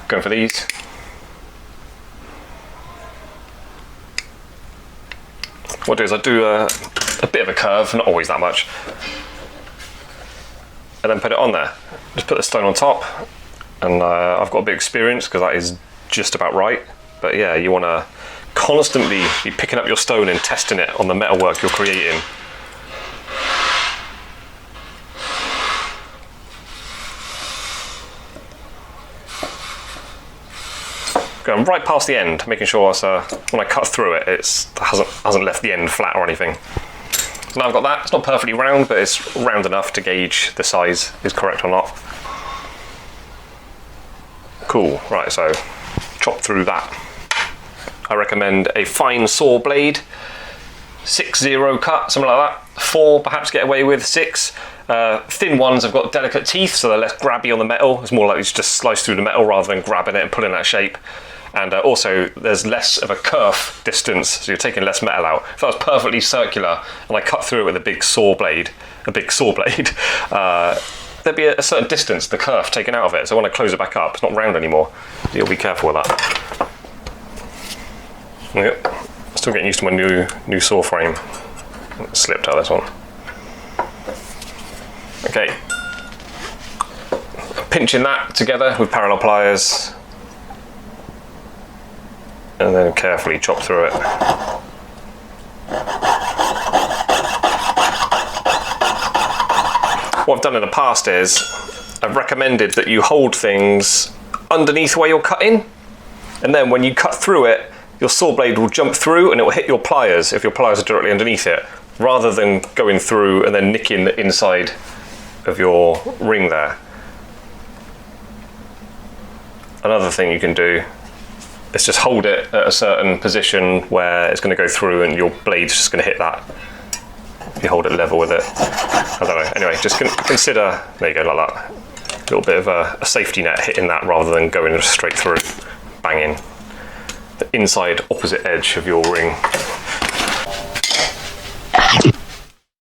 going for these. What I do is I do a bit of a curve, not always that much, and then put it on there. Just put the stone on top, and I've got a bit of experience because that is just about right. But yeah, you want to constantly be picking up your stone and testing it on the metalwork you're creating. Going right past the end, making sure when I cut through it, it hasn't left the end flat or anything. So now I've got that. It's not perfectly round, but it's round enough to gauge the size is correct or not. Cool. Right, so chop through that. I recommend a fine saw blade, 6-0 cut, something like that. 4 perhaps get away with, 6. Thin ones have got delicate teeth, so they're less grabby on the metal. It's more likely to just slice through the metal rather than grabbing it and pulling that shape. And also there's less of a kerf distance, so you're taking less metal out. If that was perfectly circular and I cut through it with a big saw blade, there'd be a certain distance, the kerf taken out of it. So when I close it back up, it's not round anymore. So you'll be careful with that. Yep, still getting used to my new saw frame. It slipped out of this one. Okay, pinching that together with parallel pliers, and then carefully chop through it. What I've done in the past is I've recommended that you hold things underneath where you're cutting, and then when you cut through it, your saw blade will jump through and it will hit your pliers if your pliers are directly underneath it, rather than going through and then nicking the inside of your ring there. Another thing you can do is just hold it at a certain position where it's going to go through and your blade's just going to hit that. If you hold it level with it. I don't know. Anyway, just consider, there you go, like that. A little bit of a safety net hitting that rather than going straight through, banging the inside opposite edge of your ring.